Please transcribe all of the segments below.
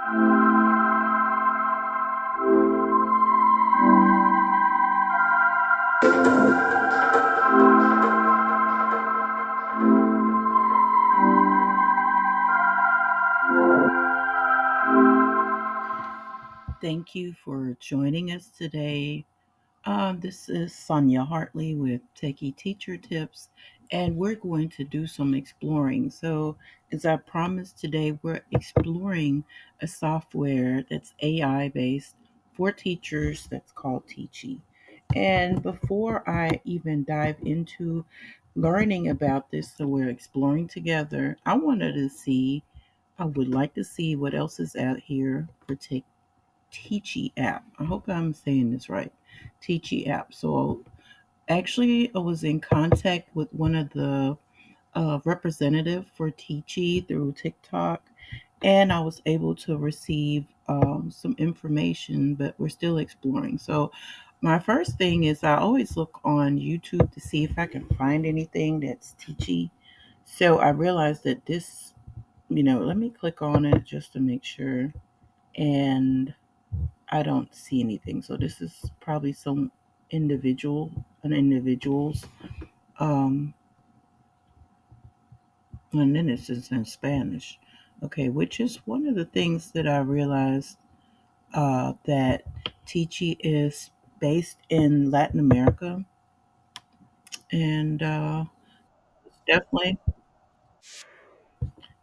Thank you for joining us today. This is Sonia Hartley with Techie Teacher Tips, and we're going to do some exploring. So, as I promised today, we're exploring a software that's AI based for teachers that's called Teachy. And before I even dive into learning about this, so we're exploring together, I would like to see what else is out here for Teachy app. I hope I'm saying this right. Teachy app. So actually, I was in contact with one of the representative for Teachy through TikTok, and I was able to receive some information, but we're still exploring. So my first thing is I always look on YouTube to see if I can find anything that's Teachy. So I realized that this, let me click on it just to make sure. And I don't see anything. So this is probably an individual's, um, and then it's just in Spanish. Okay, which is one of the things that I realized that Teachy is based in Latin America, and definitely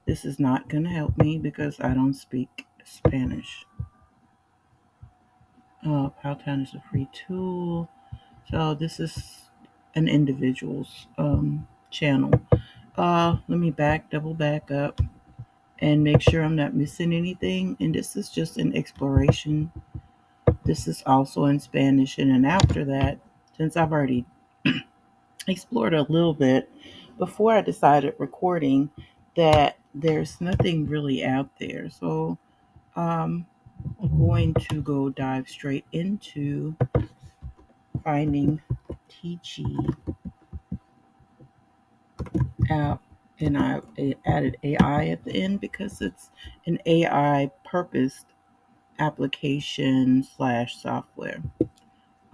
this is not going to help me because I don't speak Spanish. Powtown is a free tool. So this is an individual's channel. Let me double back up and make sure I'm not missing anything. And this is just an exploration. This is also in Spanish. And then after that, since I've already explored a little bit before I decided recording, that there's nothing really out there. So um, I'm going to go dive straight into finding Teachy app, and I added AI at the end because it's an AI purposed application slash software.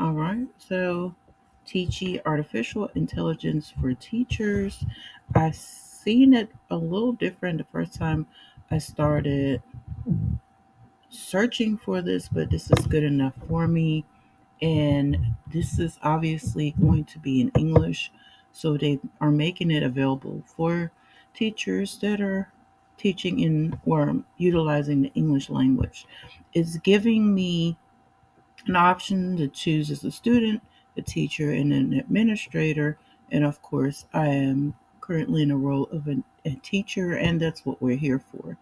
All right, so Teachy Artificial Intelligence for Teachers. I've seen it a little different the first time I started searching for this, but this is good enough for me. And this is obviously going to be in English. So they are making it available for teachers that are teaching in or utilizing the English language. It's giving me an option to choose as a student, a teacher, and an administrator. And of course, I am currently in the role of a teacher, and that's what we're here for.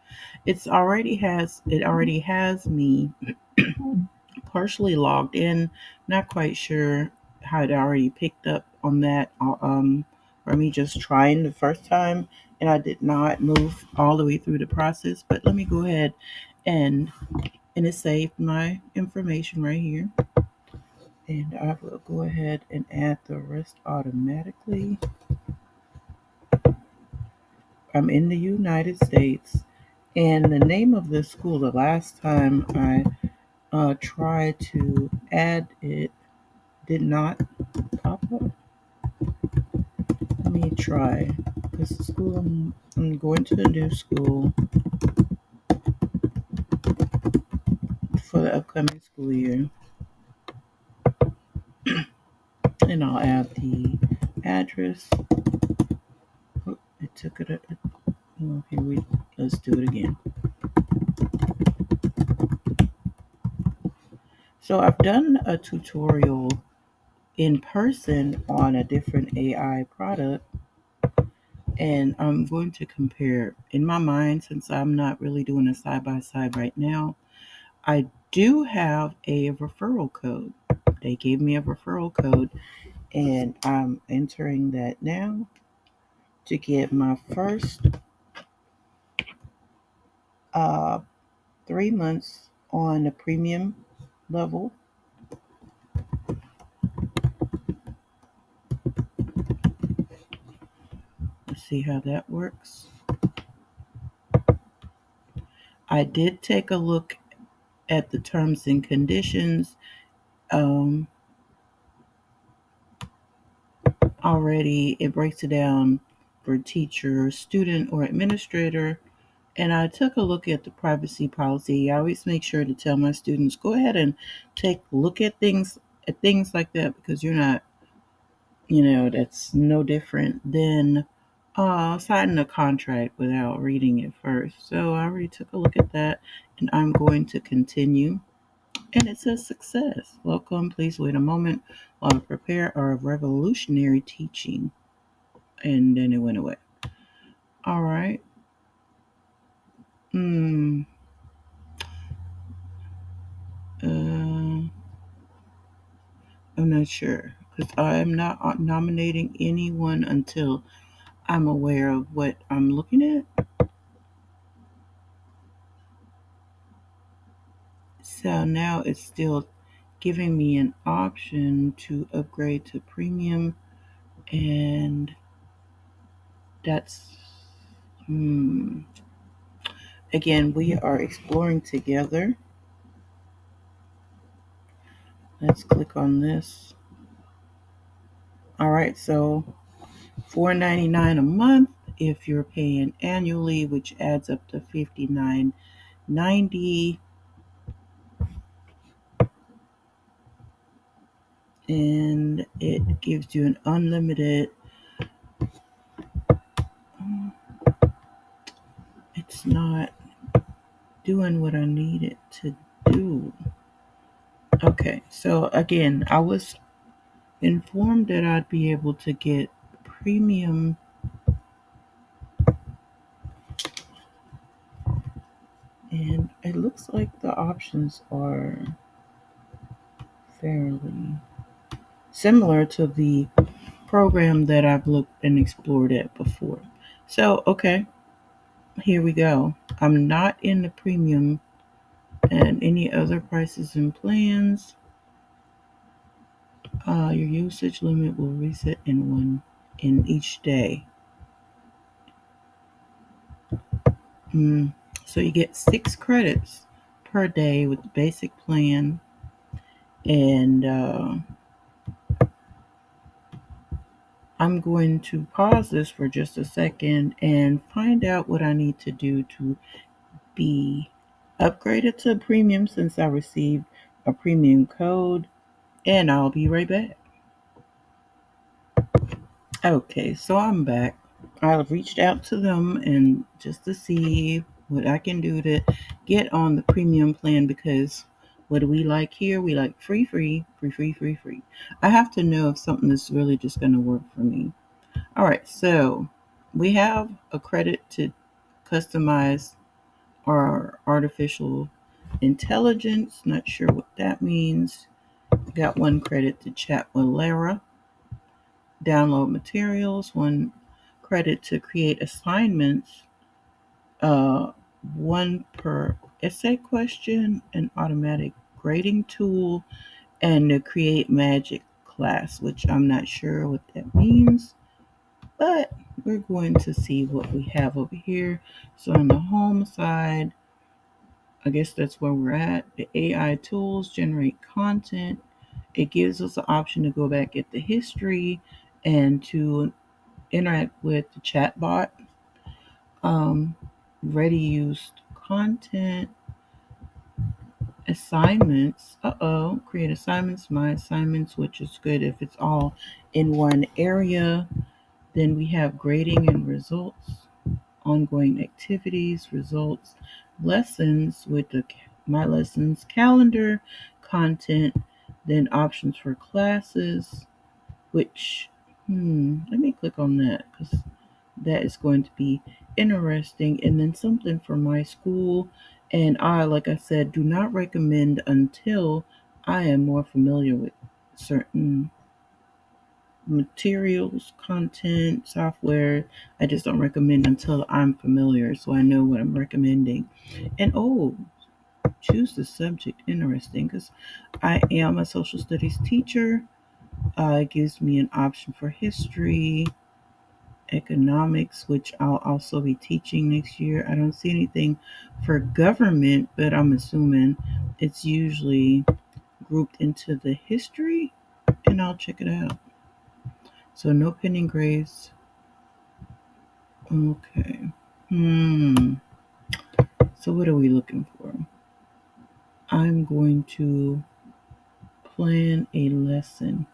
It already has me partially logged in. Not quite sure how it already picked up on that for me just trying the first time, and I did not move all the way through the process. But let me go ahead and it saved my information right here, and I will go ahead and add the rest automatically. I'm in the United States, and the name of this school. The last time I tried to add it, did not pop up. Let me try. This is school. I'm going to the new school for the upcoming school year, and I'll add the address. Oh, it took it. Well, here we. Let's do it again. So I've done a tutorial in person on a different AI product, and I'm going to compare in my mind since I'm not really doing a side by side right now. I do have a referral code. They gave me a referral code, and I'm entering that now to get my first uh, 3 months on the premium level. Let's see how that works. I did take a look at the terms and conditions. Um, Already, it breaks it down for teacher, student, or administrator. And I took a look at the privacy policy. I always make sure to tell my students, go ahead and take a look at things like that, because you're not, that's no different than signing a contract without reading it first. So I already took a look at that, and I'm going to continue. And it says success. Welcome. Please wait a moment while I prepare our revolutionary teaching. And then it went away. All right. Hmm. Uh, I'm not sure because I'm not nominating anyone until I'm aware of what I'm looking at. So now it's still giving me an option to upgrade to premium, and that's again, we are exploring together. Let's click on this. All right, so $4.99 a month if you're paying annually, which adds up to $59.90, and it gives you an unlimited. It's not doing what I need it to do. Okay, so again, I was informed that I'd be able to get premium, and it looks like the options are fairly similar to the program that I've looked and explored at before. So, okay, here we go. I'm not in the premium, and any other prices and plans. Your usage limit will reset in each day. Mm. So you get 6 credits per day with the basic plan, and I'm going to pause this for just a second and find out what I need to do to be upgraded to premium since I received a premium code, and I'll be right back. Okay, so I'm back. I've reached out to them and just to see what I can do to get on the premium plan, because what do we like here? We like free, free, free, free, free, free. I have to know if something is really just going to work for me. All right, so we have a credit to customize our artificial intelligence. Not sure what that means. Got 1 credit to chat with Lara, download materials, 1 credit to create assignments, uh, 1 per essay question, an automatic grading tool, and the create magic class, which I'm not sure what that means, but we're going to see what we have over here. So on the home side, I guess that's where we're at. The AI tools generate content. It gives us the option to go back at the history and to interact with the chatbot. Um, Ready used content, assignments. Create assignments, my assignments, which is good if it's all in one area. Then we have grading and results, ongoing activities, results, lessons with the my lessons calendar, content, then options for classes, which let me click on that because that is going to be interesting. And then something for my school. And I, like I said, do not recommend until I am more familiar with certain materials, content, software. I just don't recommend until I'm familiar so I know what I'm recommending. And choose the subject. Interesting, because I am a social studies teacher. It gives me an option for history, economics, which I'll also be teaching next year. I don't see anything for government, but I'm assuming it's usually grouped into the history, and I'll check it out. So no pending grades. Okay. Hmm. So what are we looking for? I'm going to plan a lesson.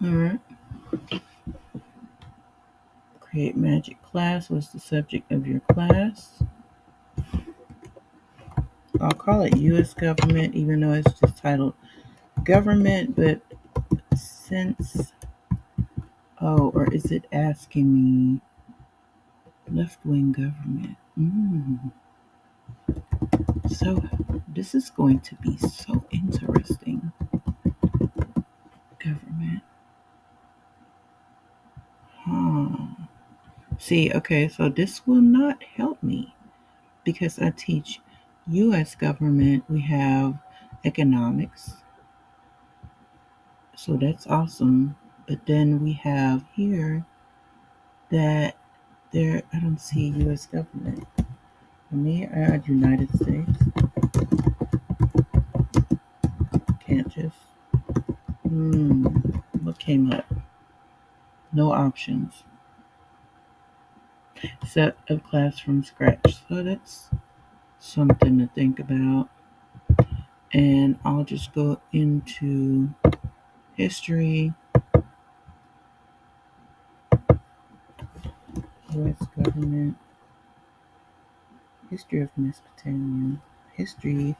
All right. Create magic class. What's the subject of your class? I'll call it U.S. government, even though it's just titled government, but since, oh, or is it asking me left wing government? So this is going to be so interesting. Government. Huh. See, okay, so this will not help me because I teach U.S. government. We have economics, so that's awesome. But then we have here that there, I don't see U.S. government. Let me add United States. Can't just. What came up? No options. Set a class from scratch. So that's something to think about. And I'll just go into history, U.S. government, history of Mesopotamia, history,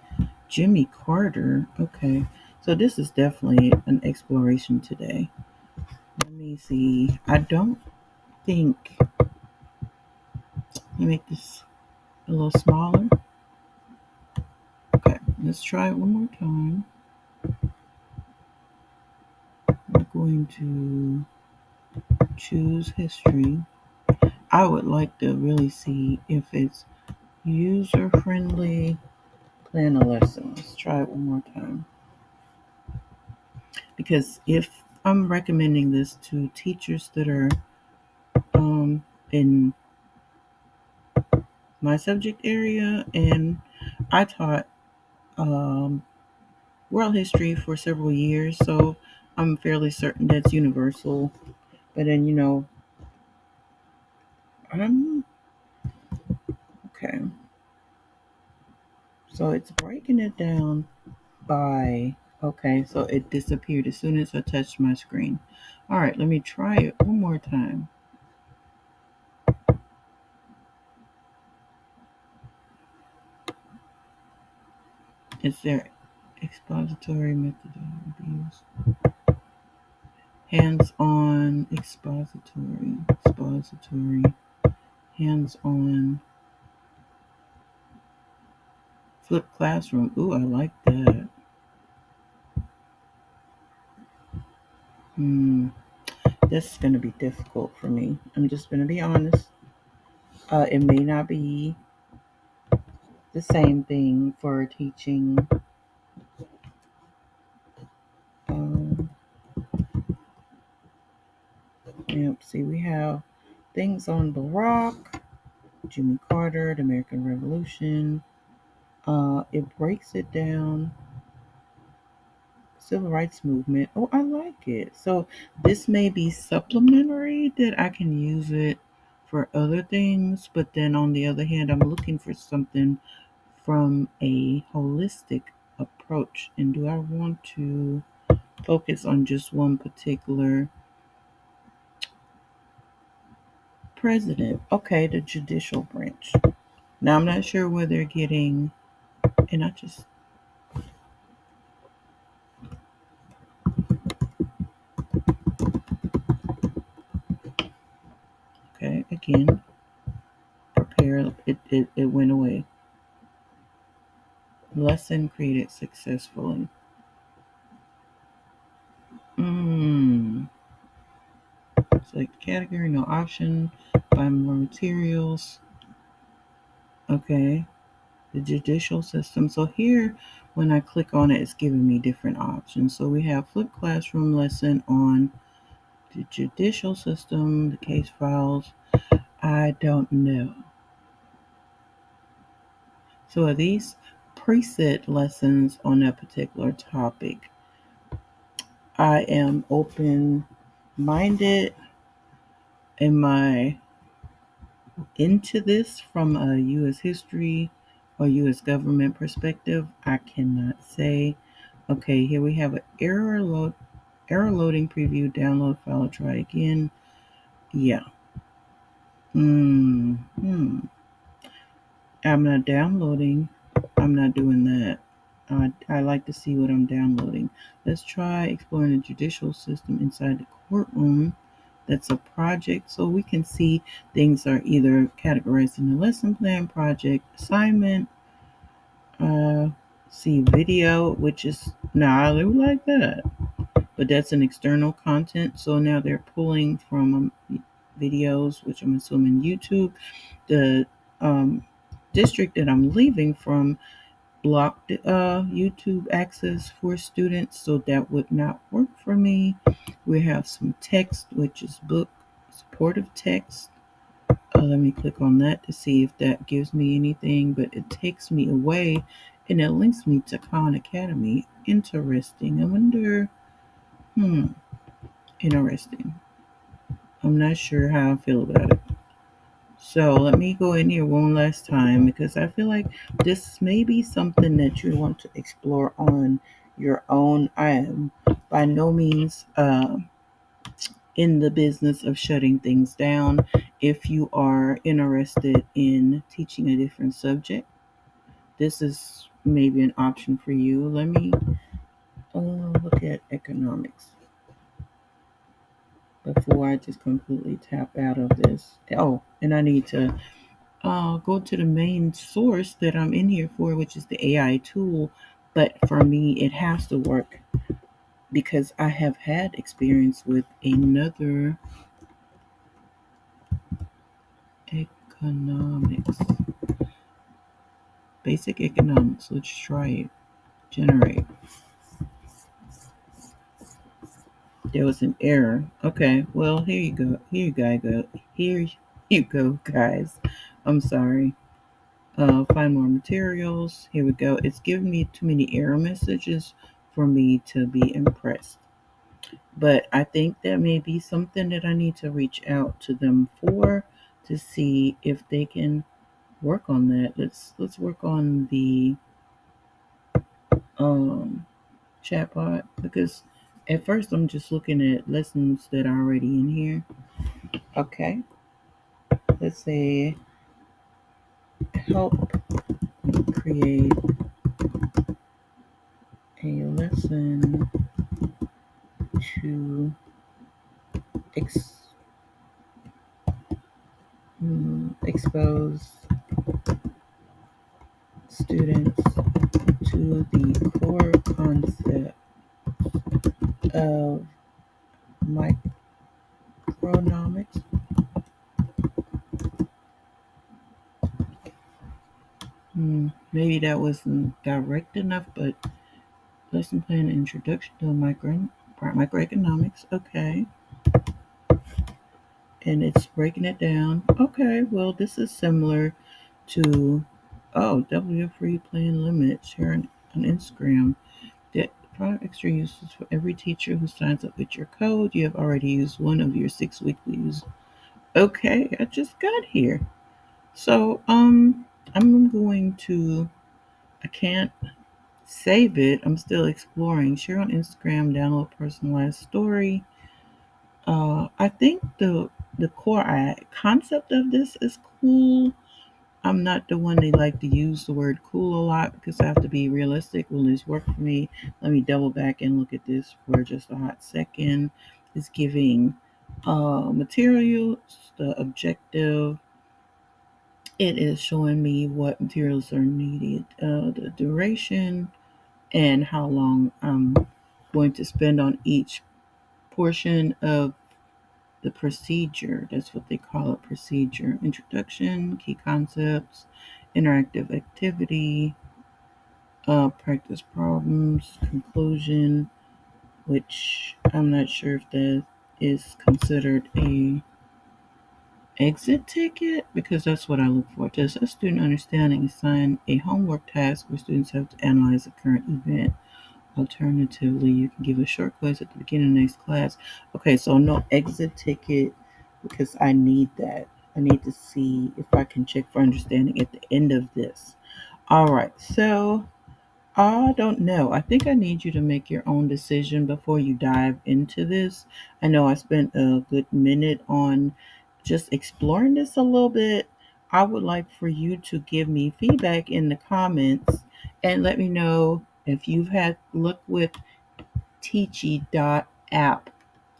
Jimmy Carter. Okay, so this is definitely an exploration today. Let me see. I don't think, let me make this a little smaller. Okay, let's try it one more time. We're going to choose history. I would like to really see if it's user friendly. Plan a lesson. Let's try it one more time. Because if I'm recommending this to teachers that are in my subject area, and I taught um, world history for several years, so I'm fairly certain that's universal. But then, I'm okay. So it's breaking it down by, okay, so it disappeared as soon as I touched my screen. All right, let me try it one more time. Is there expository methodology used? Hands-on expository, hands-on flipped classroom. Ooh, I like that. Hmm, this is going to be difficult for me. I'm just going to be honest. It may not be the same thing for teaching. Um, yep, see, we have things on Barack, Jimmy Carter, the American Revolution. It breaks it down. Civil rights movement. Oh, I like it. So this may be supplementary that I can use it for other things, but then on the other hand, I'm looking for something from a holistic approach. And do I want to focus on just one particular president? Okay, the judicial branch. Now I'm not sure where they're getting, and I just, okay, again, prepare. It went away. Lesson created successfully. Mm. Select category, no option. Buy more materials. Okay. the judicial system. So here, when I click on it, it's giving me different options. So we have flipped classroom lesson on the judicial system, the case files. I don't know. So are these preset lessons on a particular topic? I am open minded. Am I into this from a U.S. history or U.S. government perspective? I cannot say. Okay, here we have an error loading preview, download file, try again. Yeah. Hmm. I'm not downloading. I'm not doing that. I like to see what I'm downloading. Let's try exploring the judicial system inside the courtroom. That's a project, so we can see things are either categorized in the lesson plan, project, assignment. Uh, see video, which is I really like that, but that's an external content. So now they're pulling from videos, which I'm assuming YouTube. The um, district that I'm leaving from blocked YouTube access for students, so that would not work for me. We have some text, which is book supportive text. Let me click on that to see if that gives me anything, but it takes me away and it links me to Khan Academy. Interesting. I wonder, hmm, interesting. I'm not sure how I feel about it. So let me go in here one last time because I feel like this may be something that you want to explore on your own. I am by no means in the business of shutting things down. If you are interested in teaching a different subject, this is maybe an option for you. Let me look at economics before I just completely tap out of this. Oh, and I need to go to the main source that I'm in here for, which is the AI tool. But for me, it has to work because I have had experience with another economics, basic economics. Let's try it. Generate. There was an error. Okay, well, here you go. Here you go, guys. I'm sorry. Find more materials. Here we go. It's giving me too many error messages for me to be impressed. But I think that may be something that I need to reach out to them for to see if they can work on that. Let's work on the um chatbot because at first I'm just looking at lessons that are already in here. Okay, let's say help create a lesson to ex- expose students to the core concept of microeconomics. Maybe that wasn't direct enough, but lesson plan introduction to microeconomics. Okay, and it's breaking it down. Okay, well, this is similar to W free plan limit sharing on Instagram. That product extra uses for every teacher who signs up with your code. You have already used one of your 6 weekly use. Okay, I just got here. So I'm going to I can't save it. I'm still exploring. Share on Instagram, download personalized story. I think the core concept of this is cool. I'm not the one they like to use the word cool a lot because I have to be realistic. Will this work for me? Let me double back and look at this for just a hot second. It's giving materials, the objective. It is showing me what materials are needed, the duration, and how long I'm going to spend on each portion of the procedure. That's what they call it, procedure. Introduction, key concepts, interactive activity, practice problems, conclusion, which I'm not sure if that is considered a exit ticket because that's what I look for. To assess student understanding, assign a homework task where students have to analyze a current event. Alternatively, you can give a short quiz at the beginning of the next class. Okay, so no exit ticket because I need that. I need to see if I can check for understanding at the end of this. All right, so I don't know. I think I need you to make your own decision before you dive into this. I know I spent a good minute on just exploring this a little bit. I would like for you to give me feedback in the comments and let me know if you've had luck with Teachy.app.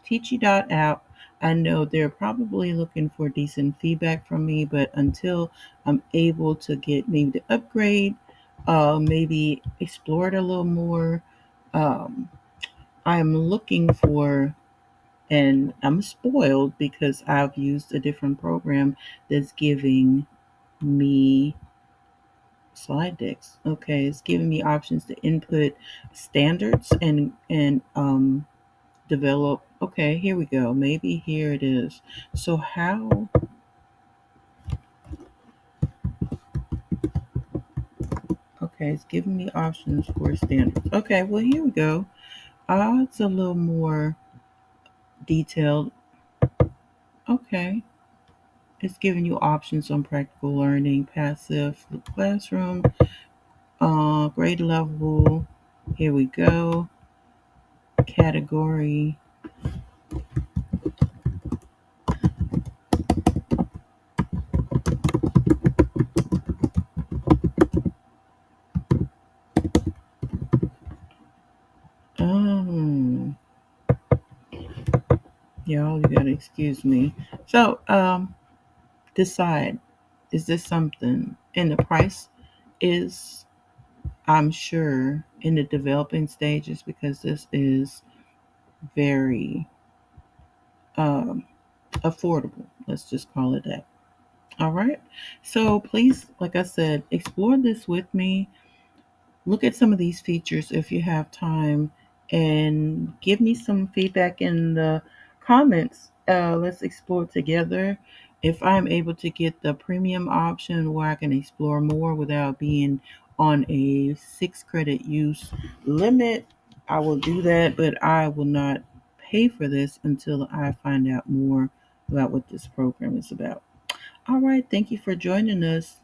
Teachy.app. I know they're probably looking for decent feedback from me, but until I'm able to get maybe the upgrade, maybe explore it a little more, um, I'm looking for, and I'm spoiled because I've used a different program that's giving me slide decks. Okay, it's giving me options to input standards and develop. Okay, here we go. Maybe here it is. So how? Okay, it's giving me options for standards. Okay, well here we go. It's a little more detailed. Okay, it's giving you options on practical learning, passive classroom, grade level. Here we go. Category. Um, y'all, you gotta excuse me. So, decide, is this something? And the price is, I'm sure, in the developing stages because this is very um, affordable. Let's just call it that. All right. So please, like I said, explore this with me. Look at some of these features if you have time and give me some feedback in the comments. Let's explore together. If I'm able to get the premium option where I can explore more without being on a 6 credit use limit, I will do that, but I will not pay for this until I find out more about what this program is about. All right, thank you for joining us.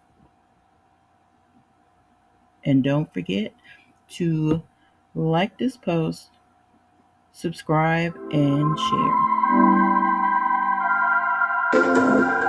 And don't forget to like this post, subscribe, and share.